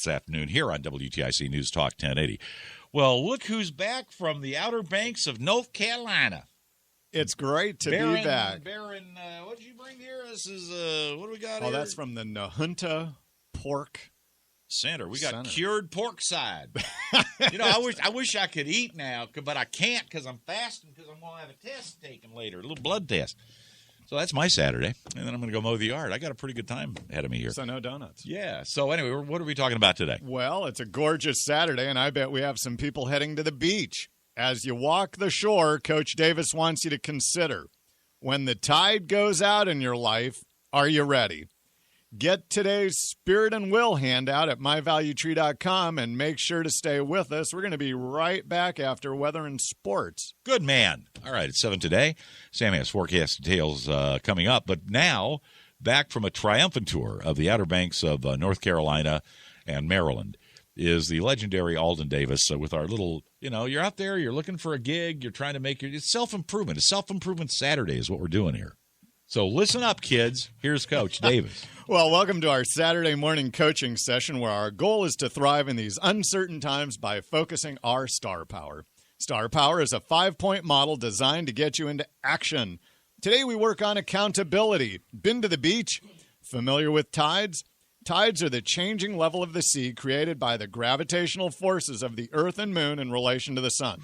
this afternoon here on WTIC News Talk 1080. Well, look who's back from the Outer Banks of North Carolina. It's great to be back. Baron, what did you bring here? This is, what do we got here? Oh, that's from the Nahunta Pork Center. We got Center. cured pork side. I wish I could eat now, but I can't because I'm fasting because I'm going to have a test taken later, a little blood test. So that's my Saturday, and then I'm going to go mow the yard. I got a pretty good time ahead of me here. So no donuts. Yeah. So anyway, what are we talking about today? Well, it's a gorgeous Saturday, and I bet we have some people heading to the beach. As you walk the shore, Coach Davis wants you to consider, when the tide goes out in your life, are you ready? Get today's Spirit and Will handout at myvaluetree.com and make sure to stay with us. We're going to be right back after weather and sports. Good man. All right, it's 7 today. Sammy has forecast details coming up. But now, back from a triumphant tour of the Outer Banks of North Carolina and Maryland is the legendary Alden Davis with our little, you're out there, you're looking for a gig, you're trying to make it's self-improvement. It's self-improvement Saturday is what we're doing here. So listen up, kids. Here's Coach Davis. Well, welcome to our Saturday morning coaching session where our goal is to thrive in these uncertain times by focusing our star power. Star Power is a 5-point model designed to get you into action. Today we work on accountability. Been to the beach? Familiar with tides? Tides are the changing level of the sea created by the gravitational forces of the Earth and Moon in relation to the sun.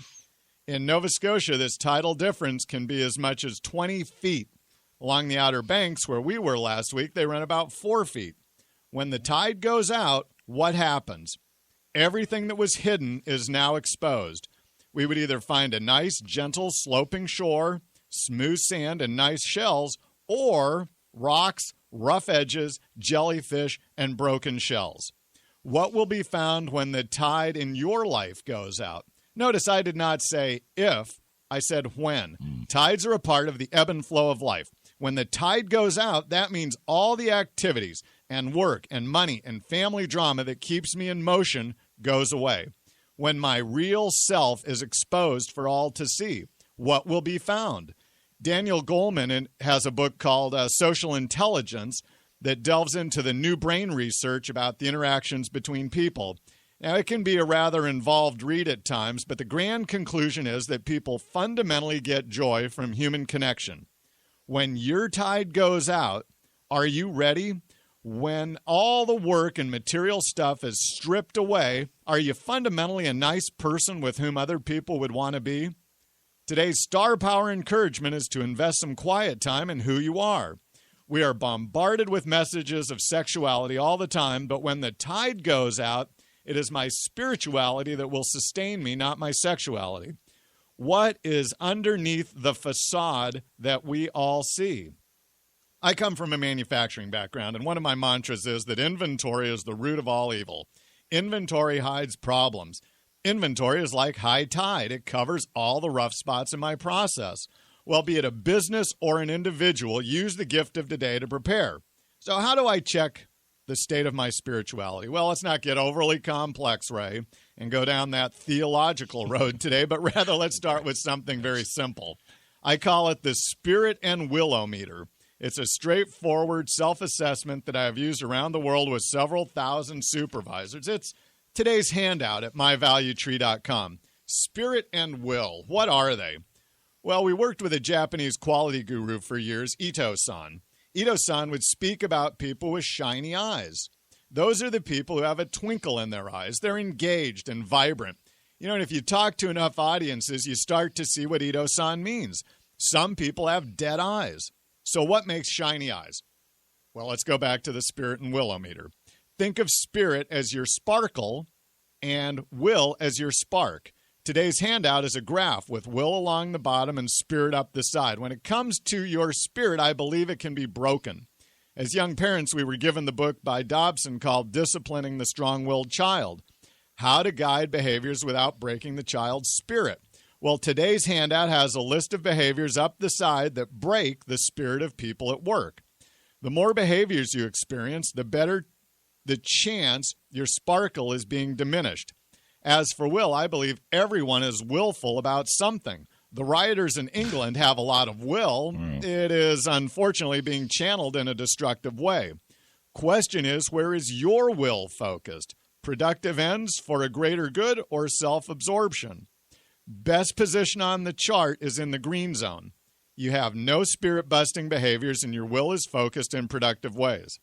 In Nova Scotia, this tidal difference can be as much as 20 feet. Along the Outer Banks, where we were last week, they run about 4 feet. When the tide goes out, what happens? Everything that was hidden is now exposed. We would either find a nice, gentle, sloping shore, smooth sand, and nice shells, or rocks, rough edges, jellyfish, and broken shells. What will be found when the tide in your life goes out? Notice I did not say if, I said when. Tides are a part of the ebb and flow of life. When the tide goes out, that means all the activities and work and money and family drama that keeps me in motion goes away. When my real self is exposed for all to see, what will be found? Daniel Goleman has a book called Social Intelligence that delves into the new brain research about the interactions between people. Now, it can be a rather involved read at times, but the grand conclusion is that people fundamentally get joy from human connection. When your tide goes out, are you ready? When all the work and material stuff is stripped away, are you fundamentally a nice person with whom other people would want to be? Today's Star Power encouragement is to invest some quiet time in who you are. We are bombarded with messages of sexuality all the time, but when the tide goes out, it is my spirituality that will sustain me, not my sexuality. What is underneath the facade that we all see? I come from a manufacturing background, and one of my mantras is that inventory is the root of all evil. Inventory hides problems. Inventory is like high tide. It covers all the rough spots in my process. Well, be it a business or an individual, use the gift of today to prepare. So how do I check the state of my spirituality? Well, let's not get overly complex, Ray, and go down that theological road today, but rather let's start with something very simple. I call it the Spirit and Will-O-Meter. It's a straightforward self-assessment that I have used around the world with several thousand supervisors. It's today's handout at myvaluetree.com. Spirit and will, what are they? Well, we worked with a Japanese quality guru for years, Ito-san. Ito-san would speak about people with shiny eyes. Those are the people who have a twinkle in their eyes. They're engaged and vibrant. And if you talk to enough audiences, you start to see what Ito-san means. Some people have dead eyes. So what makes shiny eyes? Well, let's go back to the Spirit and Will-O-Meter. Think of spirit as your sparkle and will as your spark. Today's handout is a graph with will along the bottom and spirit up the side. When it comes to your spirit, I believe it can be broken. As young parents, we were given the book by Dobson called Disciplining the Strong-Willed Child, How to Guide Behaviors Without Breaking the Child's Spirit. Well, today's handout has a list of behaviors up the side that break the spirit of people at work. The more behaviors you experience, the better the chance your sparkle is being diminished. As for will, I believe everyone is willful about something. The rioters in England have a lot of will. It is unfortunately being channeled in a destructive way. Question is, where is your will focused? Productive ends for a greater good or self-absorption. Best position on the chart is in the green zone. You have no spirit-busting behaviors and your will is focused in productive ways.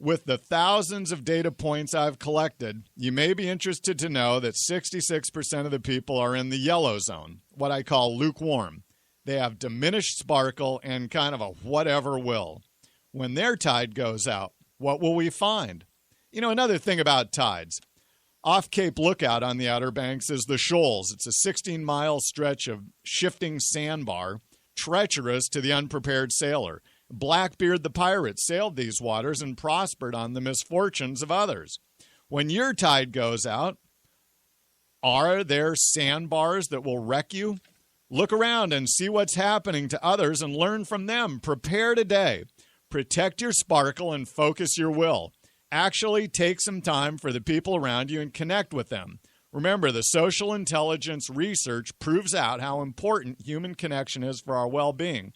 With the thousands of data points I've collected, you may be interested to know that 66% of the people are in the yellow zone, what I call lukewarm. They have diminished sparkle and kind of a whatever will. When their tide goes out, what will we find? You know, another thing about tides. Off Cape Lookout on the Outer Banks is the Shoals. It's a 16-mile stretch of shifting sandbar, treacherous to the unprepared sailor. Blackbeard the pirate sailed these waters and prospered on the misfortunes of others. When your tide goes out, are there sandbars that will wreck you? Look around and see what's happening to others and learn from them. Prepare today. Protect your sparkle and focus your will. Actually take some time for the people around you and connect with them. Remember, the social intelligence research proves out how important human connection is for our well-being.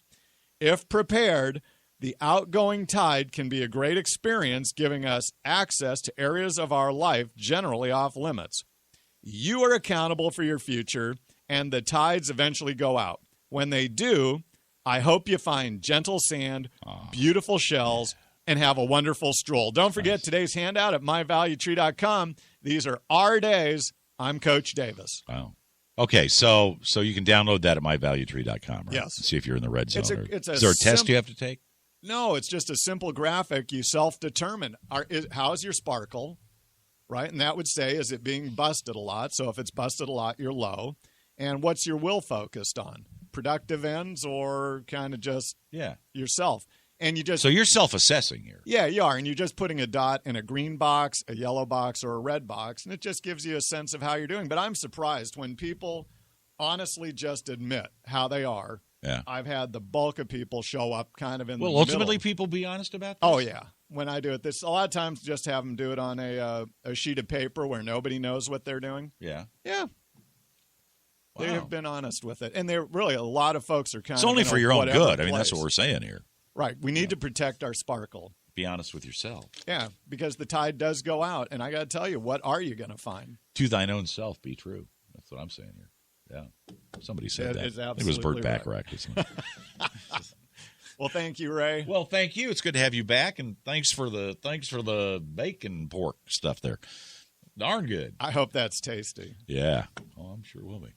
If prepared, the outgoing tide can be a great experience, giving us access to areas of our life generally off limits. You are accountable for your future, and the tides eventually go out. When they do, I hope you find gentle sand, beautiful shells, and have a wonderful stroll. Don't forget today's handout at myvaluetree.com. These are our days. I'm Coach Davis. Wow. Okay, so you can download that at myvaluetree.com, right? Yes. See if you're in the red zone. Is there a test you have to take? No, it's just a simple graphic. You self-determine. How's your sparkle, right? And that would say, is it being busted a lot? So if it's busted a lot, you're low. And what's your will focused on? Productive ends or kind of just yourself? And you just So you're self-assessing here. Yeah, you are. And you're just putting a dot in a green box, a yellow box, or a red box. And it just gives you a sense of how you're doing. But I'm surprised when people honestly just admit how they are. Yeah. I've had the bulk of people show up kind of in the middle. Well, ultimately, people be honest about this? Oh, yeah. When I do it, a lot of times just have them do it on a sheet of paper where nobody knows what they're doing. Yeah. Yeah. Wow. They have been honest with it. And they're really, a lot of folks are kind It's of only in for a your own whatever good. I mean, that's place. what we're saying here. Right. We need to protect our sparkle. Be honest with yourself. Yeah, because the tide does go out. And I got to tell you, what are you going to find? To thine own self be true. That's what I'm saying here. Yeah. Somebody said that. Is It was Burt absolutely Bacharach. Well, thank you, Ray. Well, thank you. It's good to have you back, and thanks for the bacon pork stuff there. Darn good. I hope that's tasty. Yeah. Oh, I'm sure it will be.